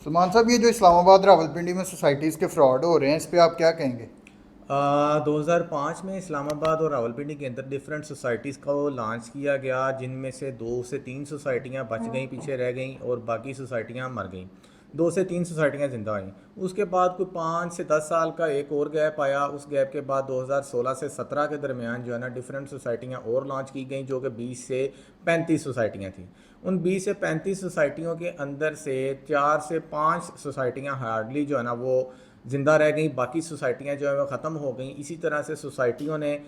सलमान साहब, ये जो इस्लामाबाद रावलपिंडी में सोसाइटीज़ के फ्रॉड हो रहे हैं, इस पे आप क्या कहेंगे? 2005 में इस्लामाबाद और रावलपिंडी के अंदर डिफरेंट सोसाइटीज़ को लॉन्च किया गया, जिनमें से 2 से 3 सोसाइटियाँ बच गई, पीछे रह गई, और बाकी सोसाइटियाँ मर गईं। 2 से 3 सोसाइटियाँ ज़िंदा हुईं। उसके बाद कोई 5 से 10 साल का एक और गैप आया। उस गैप के बाद 2016 से 17 के दरमियान जो है ना डिफरेंट सोसाइटियाँ और लॉन्च की गई, जो कि 20 से 35 सोसाइटियाँ थी। उन 20 से 35 सोसाइटियों के अंदर से 4 से 5 सोसाइटियाँ हार्डली जो है ना वो ज़िंदा रह गई, बाकी सोसाइटियाँ जो है वो ख़त्म हो गई। इसी तरह से सोसाइटियों ने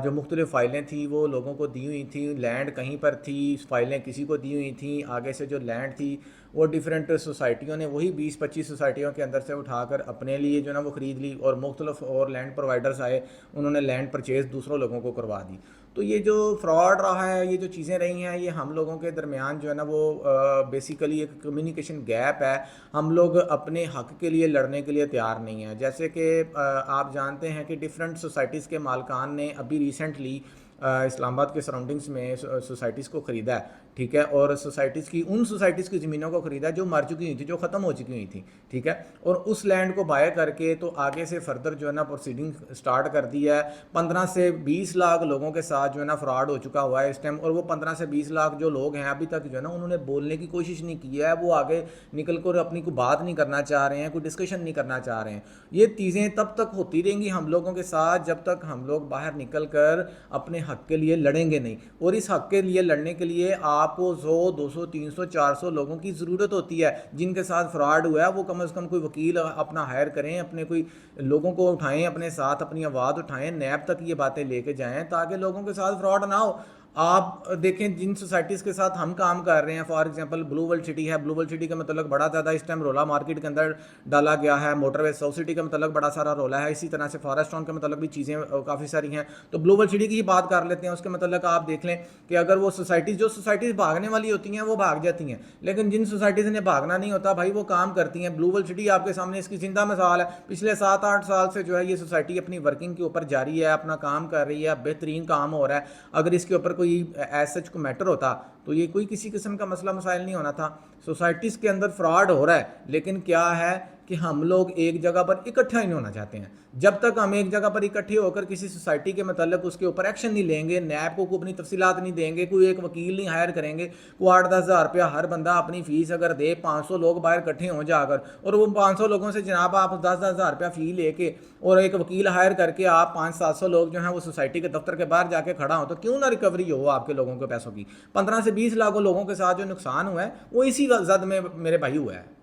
जो मुख्तलिफ़ फ़ाइलें थी वो लोगों को दी हुई थी, लैंड कहीं पर थी, फ़ाइलें किसी को दी हुई थी, आगे से जो लैंड थी वो डिफरेंट सोसाइटियों ने वही 20-25 सोसाइटियों के अंदर से उठाकर अपने लिए जो है ना वो ख़रीद ली, और मुख्तलिफ़ और लैंड प्रोवाइडर्स आए, उन्होंने लैंड परचेज़ दूसरों लोगों को करवा दी। तो ये जो फ्रॉड रहा है, ये जो चीज़ें रही हैं, ये हम लोगों के दरमियान जो है ना वो बेसिकली एक कम्युनिकेशन गैप है। हम लोग अपने हक़ के लिए लड़ने के लिए तैयार नहीं हैं। जैसे कि आप जानते हैं कि डिफरेंट सोसाइटीज़ के मालकान ने अभी रिसेंटली इस्लामाबाद के सराउंडिंग्स में सोसाइटीज़ को ख़रीदा है, ठीक है, और सोसाइटीज़ की ज़मीनों को ख़रीदा जो मर चुकी हुई थी, जो ख़त्म हो चुकी हुई थी, ठीक है, और उस लैंड को बाय करके तो आगे से फर्दर जो है ना प्रोसीडिंग स्टार्ट कर दी है। 15 से 20 लाख लोगों के साथ जो है ना फ्रॉड हो चुका हुआ है इस टाइम, और वो 15 से 20 लाख जो लोग हैं अभी तक जो है ना उन्होंने बोलने की कोशिश नहीं की है, वो आगे निकल कर अपनी कोई बात नहीं करना चाह रहे हैं, कोई डिस्कशन नहीं करना चाह रहे हैं। ये चीज़ें तब तक होती रहेंगी हम लोगों के साथ जब तक हम लोग बाहर निकल कर अपने हक़ के लिए लड़ेंगे नहीं। और इस हक़ के लिए लड़ने के लिए आपको 100, 200, 300, 400 लोगों की ज़रूरत होती है जिनके साथ फ्रॉड हुआ है। वो कम से कम कोई वकील अपना हायर करें, अपने कोई लोगों को उठाएं अपने साथ, अपनी आवाज़ उठाएं, नैब तक ये बातें लेके जाएं ताकि लोगों के साथ फ्रॉड ना हो। आप देखें जिन सोसाइटीज़ के साथ हम काम कर रहे हैं, for example blue world city है, ब्लू वर्ल्ड सिटी का मतलब बड़ा ज़्यादा इस टाइम रोला मार्केट के अंदर डाला गया है। मोटरवे साउथ सिटी का मतलब बड़ा सारा रोला है। इसी तरह से फॉरेस्ट टाउन के मतलब भी चीज़ें काफ़ी सारी हैं। तो ब्लू वर्ल्ड सिटी की बात कर लेते हैं। उसके मतलब आप देख लें कि अगर वो सोसाइटीज़ भागने वाली होती हैं वो भाग जाती हैं, लेकिन जिन सोसाइटीज़ ने भागना नहीं होता भाई वो काम करती हैं। ब्लू वर्ल्ड सिटी आपके सामने इसकी जिंदा मिसाल है। पिछले 7-8 साल से जो है ये सोसाइटी अपनी वर्किंग के ऊपर जारी है, अपना काम कर रही है, बेहतरीन काम हो रहा है। अगर इसके ऊपर कोई एज सच को मैटर होता तो ये कोई किसी किस्म का मसला मसाइल नहीं होना था। सोसाइटीज़ के अंदर फ्रॉड हो रहा है, लेकिन क्या है कि हम लोग एक जगह पर इकट्ठा ही नहीं होना चाहते हैं। जब तक हम एक जगह पर इकट्ठे होकर किसी सोसाइटी के मतलब उसके ऊपर एक्शन नहीं लेंगे, नैब को अपनी तफसीलात नहीं देंगे, कोई एक वकील नहीं हायर करेंगे, को 8-10 हज़ार रुपया हर बंदा अपनी फ़ीस अगर दे, 500 लोग बाहर इकट्ठे हों जाकर, और वो 500 लोगों से जनाब आप 10-10 हज़ार रुपया फ़ी लेके और एक वकील हायर करके आप 500-700 लोग जो हैं वो सोसाइटी के दफ्तर के बाहर जाके खड़ा हो, तो क्यों ना रिकवरी हो आपके लोगों के पैसों की। 15 से 20 लाख लोगों के साथ जो नुकसान हुआ है वो इसी जद में मेरे भाई हुआ है।